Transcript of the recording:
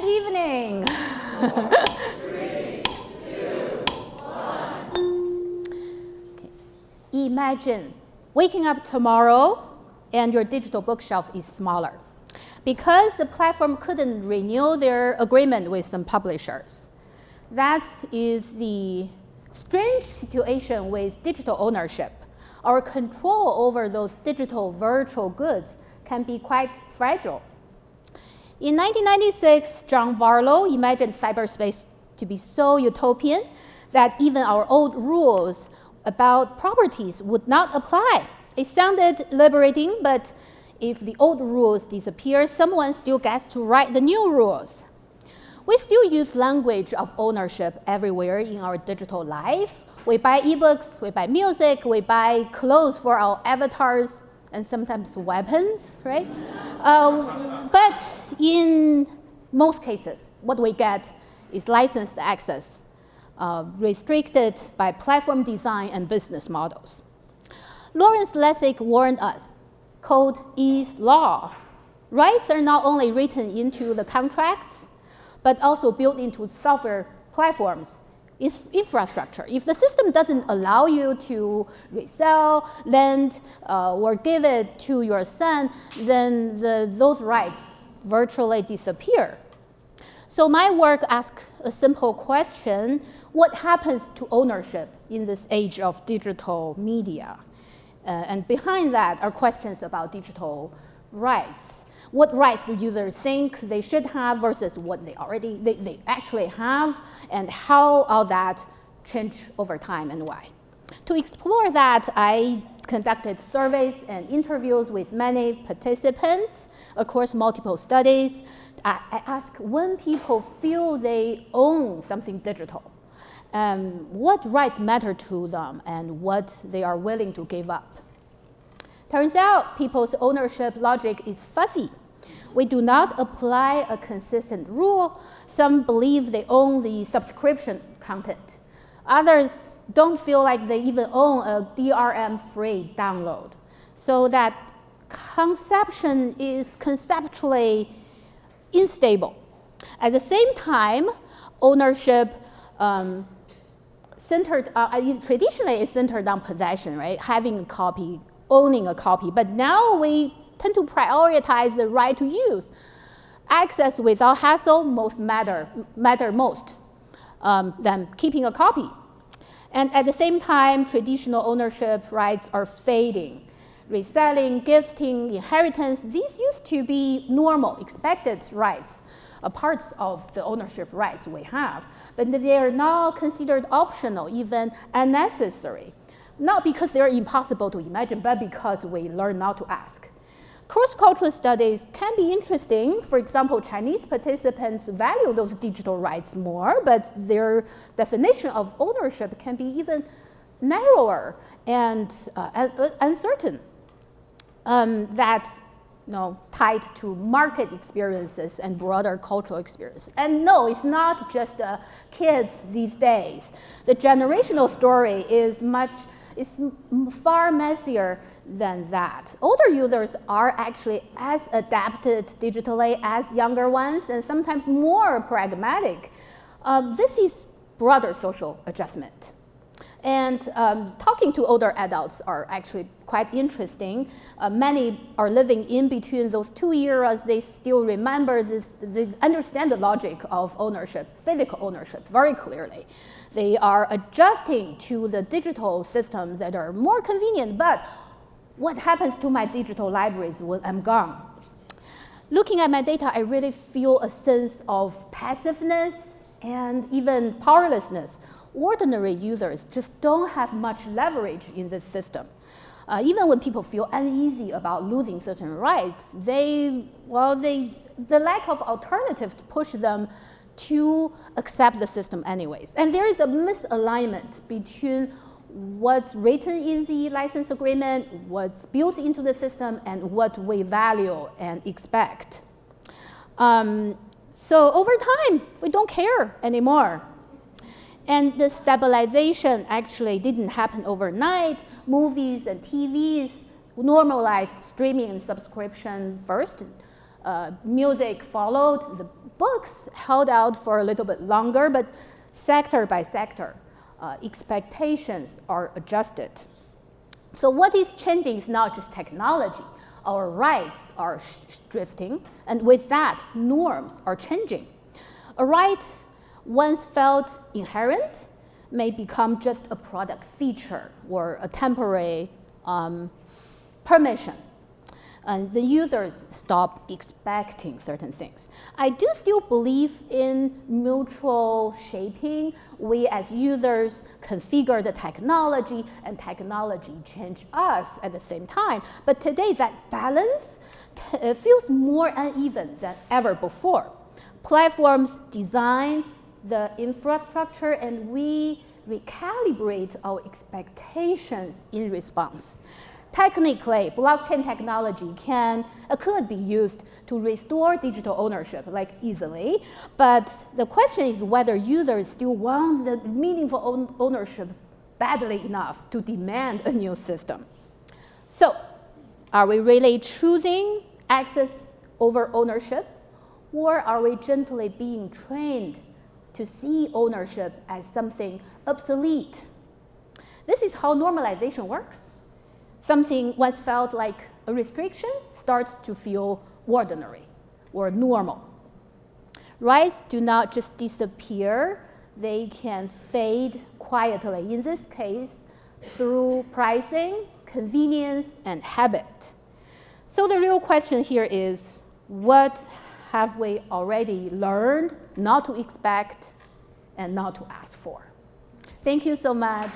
good evening. 3, 2, 1. Okay. Imagine waking up tomorrow and your digital bookshelf is smaller because the platform couldn't renew their agreement with some publishers. That is the strange situation with digital ownership. Our control over those digital virtual goods can be quite fragile. In 1996, John Barlow imagined cyberspace to be so utopian that even our old rules about properties would not apply. It sounded liberating, but if the old rules disappear, someone still gets to write the new rules. We still use language of ownership everywhere in our digital life. We buy ebooks, we buy music, we buy clothes for our avatars, and sometimes weapons, right? But in most cases, what we get is licensed access, restricted by platform design and business models. Lawrence Lessig warned us, code is law. Rights are not only written into the contracts, but also built into software platforms, infrastructure. If the system doesn't allow you to resell, lend, or give it to your son, then those rights virtually disappear. So my work asks a simple question: what happens to ownership in this age of digital media? And behind that are questions about digital rights. What rights do users think they should have versus what they actually have, and how all that change over time and why? To explore that, I conducted surveys and interviews with many participants across multiple studies. I asked when people feel they own something digital, what rights matter to them and what they are willing to give up. Turns out people's ownership logic is fuzzy. We do not apply a consistent rule. Some believe they own the subscription content. Others don't feel like they even own a DRM-free download. So that conception is conceptually unstable. At the same time, ownership traditionally is centered on possession, right? Having a copy, owning a copy, but now we tend to prioritize the right to use. Access without hassle matter most than keeping a copy. And at the same time, traditional ownership rights are fading. Reselling, gifting, inheritance, these used to be normal, expected rights, parts of the ownership rights we have, but they are now considered optional, even unnecessary. Not because they're impossible to imagine, but because we learn not to ask. Cross-cultural studies can be interesting. For example, Chinese participants value those digital rights more, but their definition of ownership can be even narrower and uncertain. That's tied to market experiences and broader cultural experience. And no, it's not just kids these days. The generational story is far messier than that. Older users are actually as adapted digitally as younger ones, and sometimes more pragmatic. This is broader social adjustment. And talking to older adults are actually quite interesting. Many are living in between those two eras. They still remember this, they understand the logic of ownership, physical ownership, very clearly. They are adjusting to the digital systems that are more convenient, but what happens to my digital libraries when I'm gone? Looking at my data, I really feel a sense of passiveness and even powerlessness. Ordinary users just don't have much leverage in this system. Even when people feel uneasy about losing certain rights, the lack of alternatives push them to accept the system anyways. And there is a misalignment between what's written in the license agreement, what's built into the system, and what we value and expect. So over time, we don't care anymore. And the stabilization actually didn't happen overnight. Movies and TVs normalized streaming and subscription first. Music followed, the books held out for a little bit longer, but sector by sector, expectations are adjusted. So what is changing is not just technology. Our rights are drifting, and with that, norms are changing. A right once felt inherent may become just a product feature or a temporary permission. And the users stop expecting certain things. I do still believe in mutual shaping. We as users configure the technology and technology change us at the same time. But today that balance feels more uneven than ever before. Platforms design the infrastructure and we recalibrate our expectations in response. Technically, blockchain technology could be used to restore digital ownership like easily, but the question is whether users still want the meaningful ownership badly enough to demand a new system. So, are we really choosing access over ownership, or are we gently being trained to see ownership as something obsolete? This is how normalization works. Something once felt like a restriction starts to feel ordinary or normal. Rights do not just disappear, they can fade quietly, in this case, through pricing, convenience, and habit. So the real question here is, what have we already learned not to expect and not to ask for? Thank you so much.